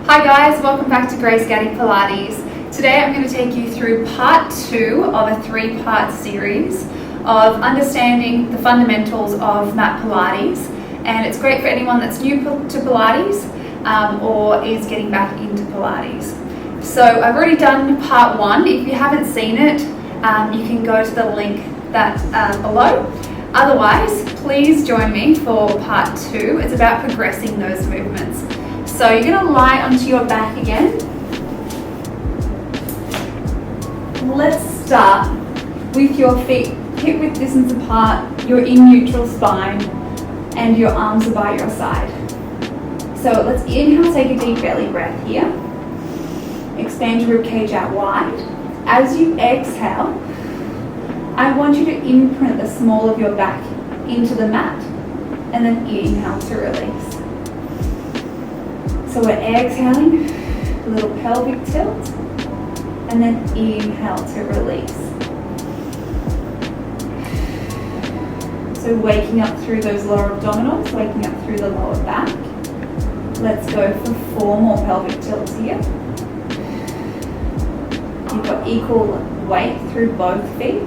Hi guys, welcome back to Grace Gaddy Pilates. Today I'm going to take you through part 2 of a 3-part series of understanding the fundamentals of mat Pilates, and it's great for anyone that's new to Pilates or is getting back into Pilates. So I've already done part 1. If you haven't seen it, you can go to the link that's below. Otherwise, please join me for part 2. It's about progressing those movements. So you're going to lie onto your back again. Let's start with your feet hip-width distance apart. You're in neutral spine and your arms are by your side. So let's inhale, take a deep belly breath here. Expand your ribcage out wide. As you exhale, I want you to imprint the small of your back into the mat and then inhale to release. So we're exhaling, a little pelvic tilt, and then inhale to release. So waking up through those lower abdominals, waking up through the lower back. Let's go for 4 more pelvic tilts here. You've got equal weight through both feet.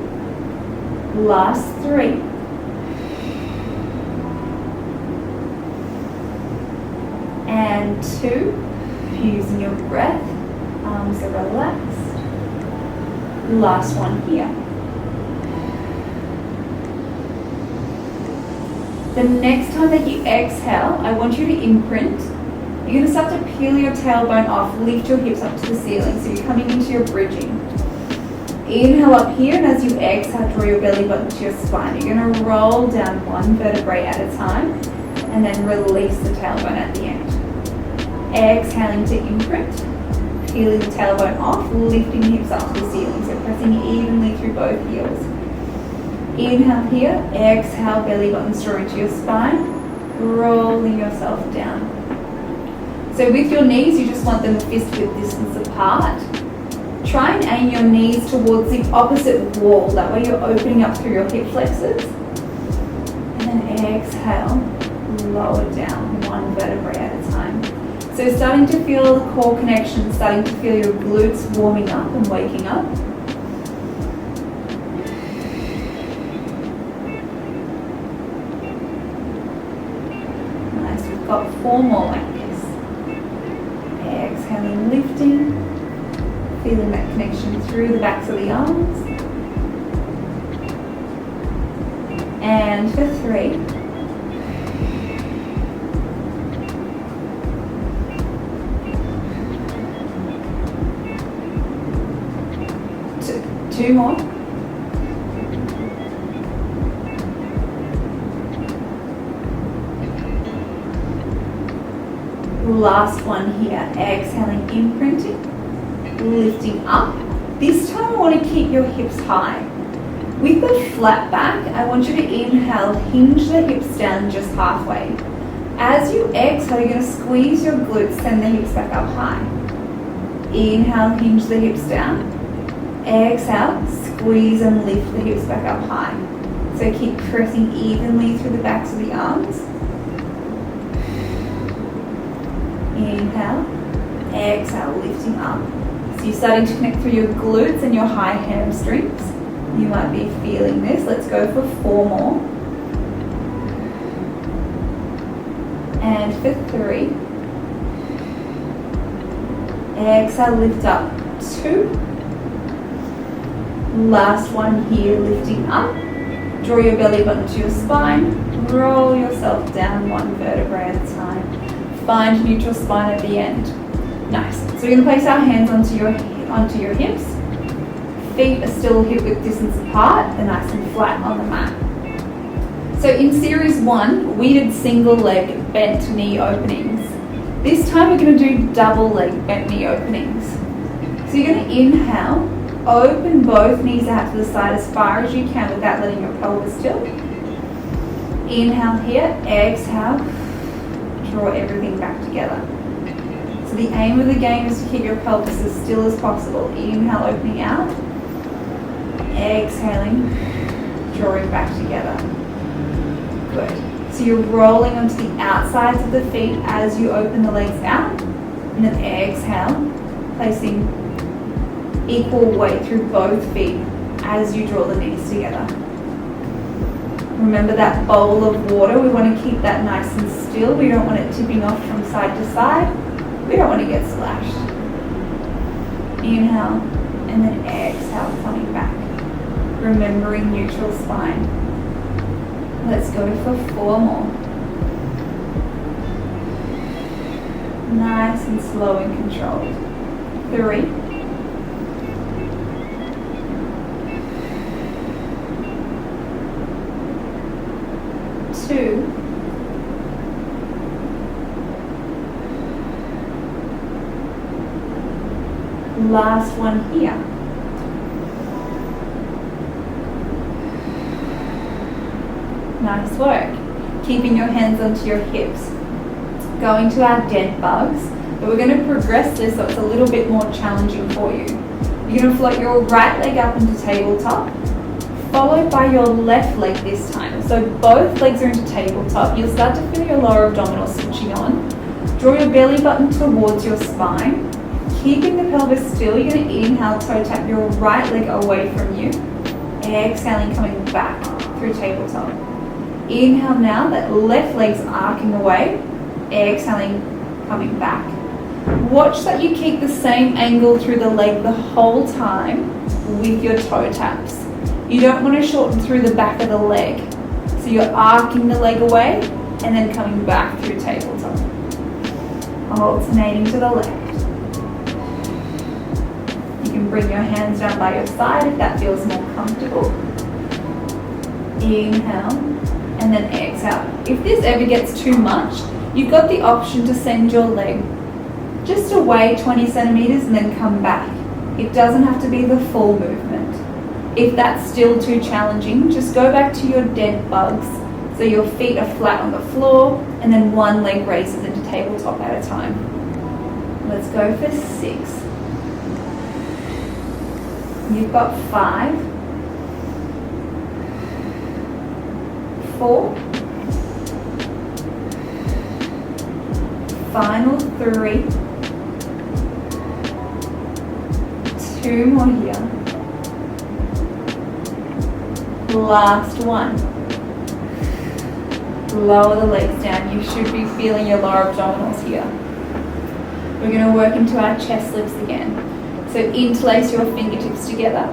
Last 3. And 2, using your breath, arms are relaxed. Last one here. The next time that you exhale, I want you to imprint. You're going to start to peel your tailbone off, lift your hips up to the ceiling, so you're coming into your bridging. Inhale up here, and as you exhale, draw your belly button to your spine. You're going to roll down 1 vertebrae at a time, and then release the tailbone at the end. Exhaling to imprint, peeling the tailbone off, lifting the hips up to the ceiling, so pressing evenly through both heels. Inhale here, exhale, belly buttons drawing to your spine, rolling yourself down. So with your knees, you just want them fist-width distance apart. Try and aim your knees towards the opposite wall, that way you're opening up through your hip flexors. And then exhale, lower down 1 vertebrae at a time. So starting to feel the core connection, starting to feel your glutes warming up and waking up. Nice, we've got 4 more like this. Exhaling, lifting, feeling that connection through the backs of the arms. And for 3. 2 more. Last one here. Exhaling, imprinting, lifting up. This time I want to keep your hips high. With the flat back, I want you to inhale, hinge the hips down just halfway. As you exhale, you're going to squeeze your glutes, send the hips back up high. Inhale, hinge the hips down. Exhale, squeeze and lift the hips back up high. So keep pressing evenly through the backs of the arms. Inhale, exhale, lifting up. So you're starting to connect through your glutes and your high hamstrings. You might be feeling this. Let's go for 4 more. And for 3. Exhale, lift up 2. Last one here, lifting up. Draw your belly button to your spine. Roll yourself down 1 vertebrae at a time. Find neutral spine at the end. Nice. So we're going to place our hands onto your hips. Feet are still hip-width distance apart. They're nice and flat on the mat. So in series 1, we did single leg bent knee openings. This time we're going to do double leg bent knee openings. So you're going to inhale. Open both knees out to the side as far as you can without letting your pelvis tilt. Inhale here, exhale, draw everything back together. So the aim of the game is to keep your pelvis as still as possible. Inhale, opening out. Exhaling, drawing back together. Good. So you're rolling onto the outsides of the feet as you open the legs out. And then exhale, placing equal weight through both feet as you draw the knees together. Remember that bowl of water, we want to keep that nice and still. We don't want it tipping off from side to side. We don't want to get splashed. Inhale, and then exhale, coming back. Remembering neutral spine. Let's go for 4 more. Nice and slow and controlled. 3. 2. 1. Last one here. Nice work. Keeping your hands onto your hips. Going to our dead bugs, but we're going to progress this so it's a little bit more challenging for you. You're going to float your right leg up into tabletop, followed by your left leg this time. So both legs are into tabletop. You'll start to feel your lower abdominals switching on. Draw your belly button towards your spine. Keeping the pelvis still, you're going to inhale, toe tap your right leg away from you. Exhaling, coming back through tabletop. Inhale now, that left leg's arcing away. Exhaling, coming back. Watch that you keep the same angle through the leg the whole time with your toe taps. You don't want to shorten through the back of the leg. So you're arcing the leg away and then coming back through tabletop. Alternating to the left. You can bring your hands down by your side if that feels more comfortable. Inhale and then exhale. If this ever gets too much, you've got the option to send your leg just away 20 centimeters and then come back. It doesn't have to be the full movement. If that's still too challenging, just go back to your dead bugs. So your feet are flat on the floor and then one leg raises into tabletop at a time. Let's go for 6. You've got 5, 4, final 3, 2 more here, last one. Lower the legs down. You should be feeling your lower abdominals here. We're going to work into our chest lifts again. So interlace your fingertips together,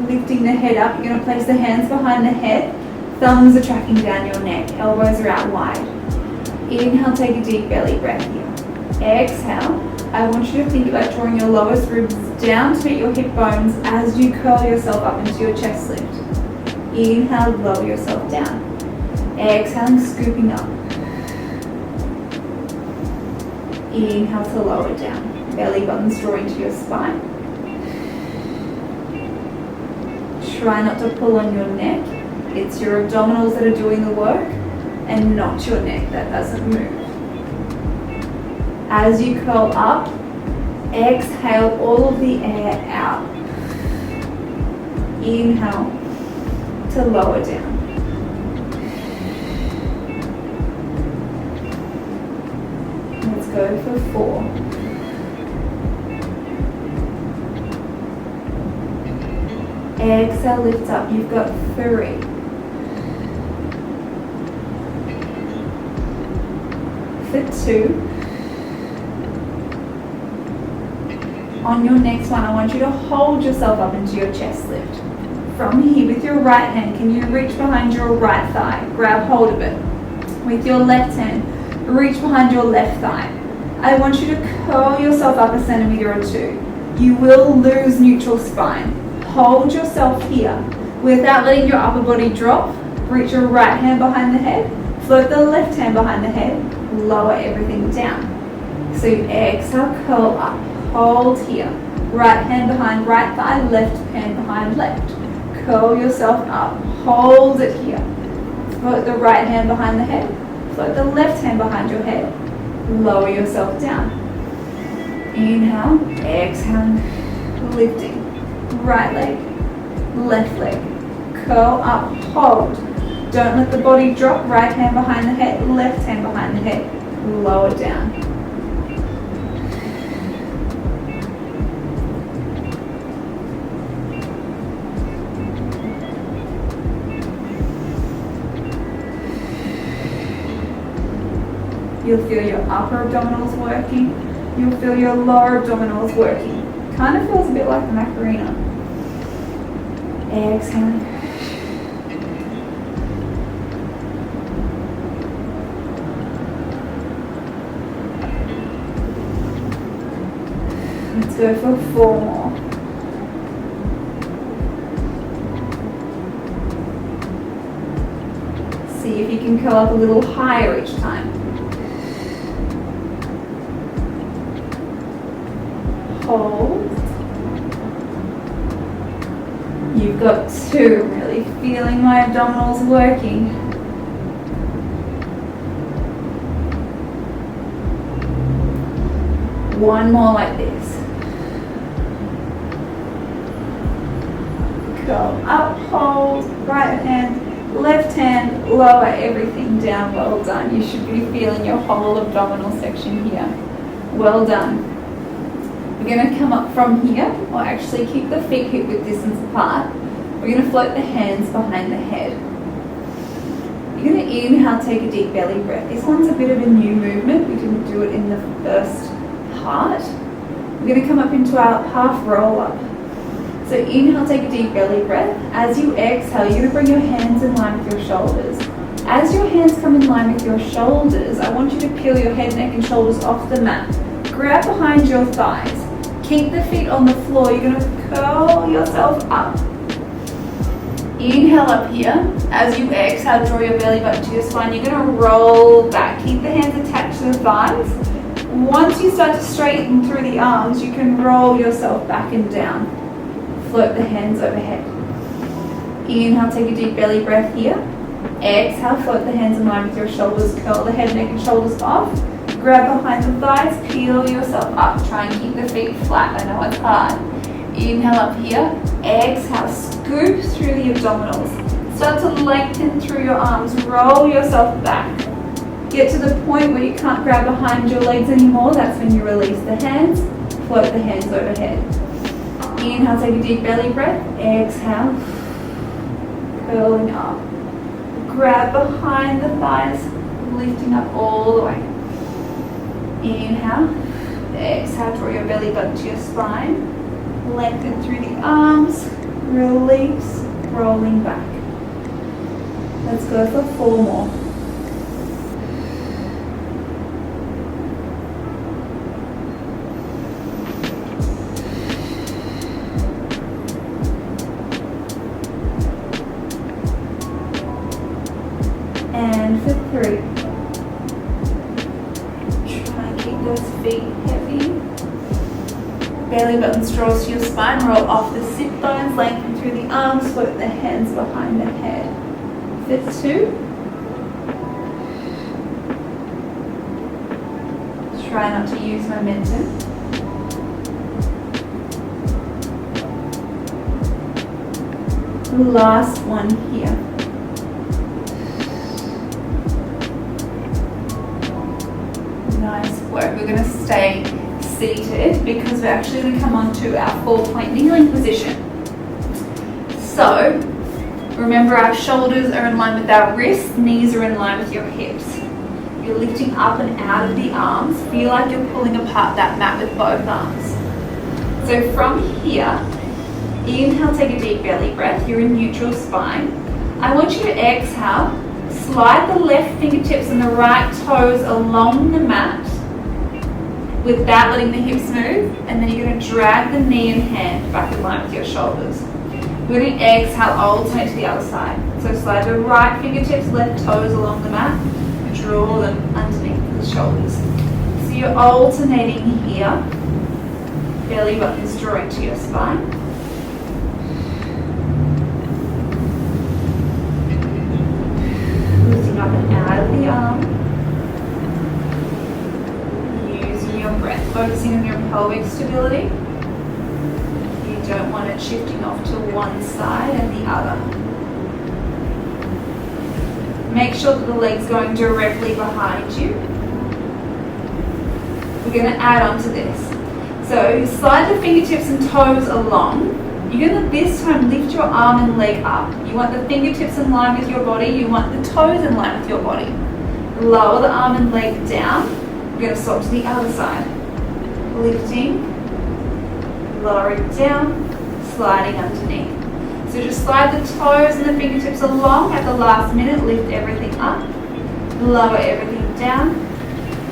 lifting the head up. You're going to place the hands behind the head, thumbs are tracking down your neck, elbows are out wide. Inhale, take a deep belly breath here. Exhale, I want you to think about drawing your lowest ribs down to meet your hip bones as you curl yourself up into your chest lift. Inhale, lower yourself down. Exhaling, scooping up. Inhale to lower down. Belly buttons drawing to your spine. Try not to pull on your neck. It's your abdominals that are doing the work and not your neck that doesn't move. As you curl up, exhale all of the air out. Inhale to lower down. Let's go for 4. Exhale, lift up. You've got 3. 2. On your next one, I want you to hold yourself up into your chest lift. From here, with your right hand, can you reach behind your right thigh? Grab hold of it. With your left hand, reach behind your left thigh. I want you to curl yourself up a centimeter or 2. You will lose neutral spine. Hold yourself here. Without letting your upper body drop, reach your right hand behind the head, float the left hand behind the head, lower everything down. So you exhale, curl up, hold here. Right hand behind right thigh, left hand behind left. Curl yourself up, hold it here. Float the right hand behind the head, float the left hand behind your head, lower yourself down. Inhale, exhale, lifting. Right leg, left leg. Curl up, hold. Don't let the body drop. Right hand behind the head, left hand behind the head. Lower down. You'll feel your upper abdominals working. You'll feel your lower abdominals working. Kind of feels a bit like the Macarena. Exhaling. Let's go for 4 more. See if you can curl up a little higher each time. Hold. You've got 2. I'm really feeling my abdominals working. One more like this. Curl up, hold, right hand, left hand, lower everything down. Well done. You should be feeling your whole abdominal section here. Well done. We're going to come up from here, or actually keep the feet hip width distance apart. We're going to float the hands behind the head. You're going to inhale, take a deep belly breath. This one's a bit of a new movement. We didn't do it in the first part. We're going to come up into our half roll up. So inhale, take a deep belly breath. As you exhale, you're going to bring your hands in line with your shoulders. As your hands come in line with your shoulders, I want you to peel your head, neck and shoulders off the mat. Grab behind your thighs. Keep the feet on the floor. You're going to curl yourself up. Inhale up here. As you exhale, draw your belly button to your spine. You're going to roll back. Keep the hands attached to the thighs. Once you start to straighten through the arms, you can roll yourself back and down. Float the hands overhead. Inhale, take a deep belly breath here. Exhale, float the hands in line with your shoulders. Curl the head, neck and shoulders off. Grab behind the thighs, peel yourself up. Try and keep the feet flat. I know it's hard. Inhale up here. Exhale, scoop through the abdominals. Start to lengthen through your arms. Roll yourself back. Get to the point where you can't grab behind your legs anymore. That's when you release the hands. Float the hands overhead. Inhale, take a deep belly breath. Exhale, curling up. Grab behind the thighs, lifting up all the way. Inhale, exhale, draw your belly button to your spine. Lengthen through the arms, release, rolling back. Let's go for 4 more. And for 3. Try and keep those feet heavy. Belly button draws to your spine, roll off the sit bones, lengthen through the arms, float the hands behind the head. For 2. Try not to use momentum. Last one here. Nice work. We're going to stay seated because we're actually going to come onto our 4-point kneeling position. So, remember our shoulders are in line with our wrists, knees are in line with your hips. You're lifting up and out of the arms. Feel like you're pulling apart that mat with both arms. So from here, inhale, take a deep belly breath. You're in neutral spine. I want you to exhale. Slide the left fingertips and the right toes along the mat without letting the hips move, and then you're going to drag the knee and hand back in line with your shoulders. We're going to exhale, alternate to the other side. So slide the right fingertips, left toes along the mat, draw them underneath the shoulders. So you're alternating here, belly button's drawing to your spine. Up and out of the arm. Using your breath, focusing on your pelvic stability. You don't want it shifting off to one side and the other. Make sure that the leg's going directly behind you. We're going to add on to this. So slide the fingertips and toes along. You're going to this time lift your arm and leg up. You want the fingertips in line with your body. You want the toes in line with your body. Lower the arm and leg down. We're going to swap to the other side. Lifting, lowering down, sliding underneath. So just slide the toes and the fingertips along at the last minute. Lift everything up, lower everything down,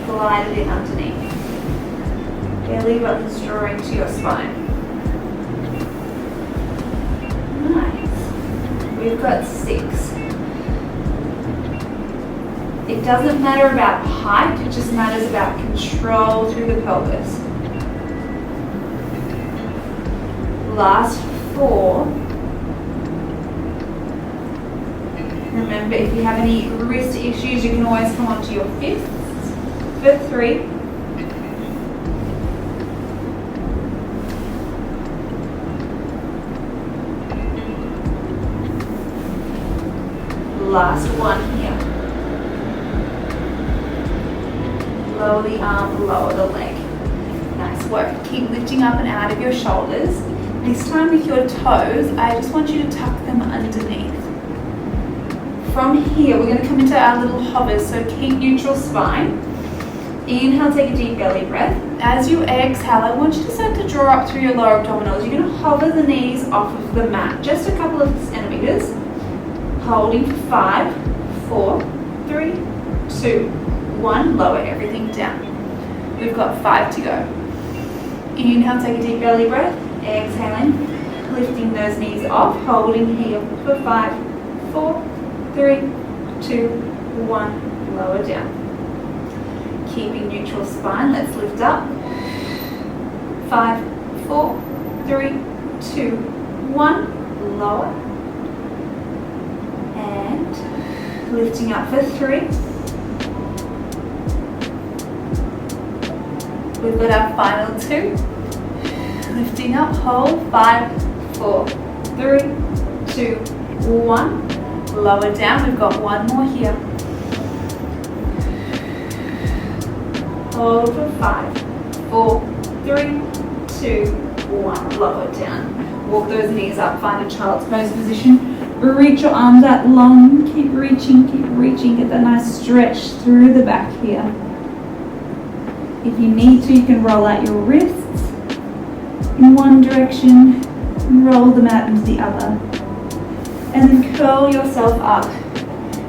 glide it in underneath. Belly buttons drawing to your spine. Nice. We've got 6. It doesn't matter about height, it just matters about control through the pelvis. Last 4. Remember, if you have any wrist issues, you can always come onto your fists for 3. Last 1 here. Lower the arm, lower the leg. Nice work. Keep lifting up and out of your shoulders. This time with your toes, I just want you to tuck them underneath. From here, we're going to come into our little hovers, so keep neutral spine. Inhale, take a deep belly breath. As you exhale, I want you to start to draw up through your lower abdominals. You're going to hover the knees off of the mat, just a couple of centimeters. Holding for 5, 4, 3, 2, 1. Lower everything down. We've got 5 to go. Inhale, take a deep belly breath. Exhaling, lifting those knees off, holding here for 5, 4, 3, 2, 1. Lower down. Keeping neutral spine. Let's lift up. 5, 4, 3, 2, 1. Lower. And lifting up for 3. We've got our final 2. Lifting up, hold. 5, 4, 3, 2, 1. Lower down. We've got 1 more here. Hold for 5, 4, 3, 2, 1. Lower down. Walk those knees up. Find a child's pose position. Reach your arms out long. Keep reaching, keep reaching. Get that nice stretch through the back here. If you need to, you can roll out your wrists in one direction and roll them out into the other. And then curl yourself up.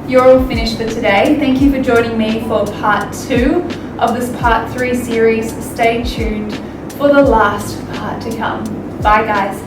You're all finished for today. Thank you for joining me for part 2 of this part 3 series. Stay tuned for the last part to come. Bye guys.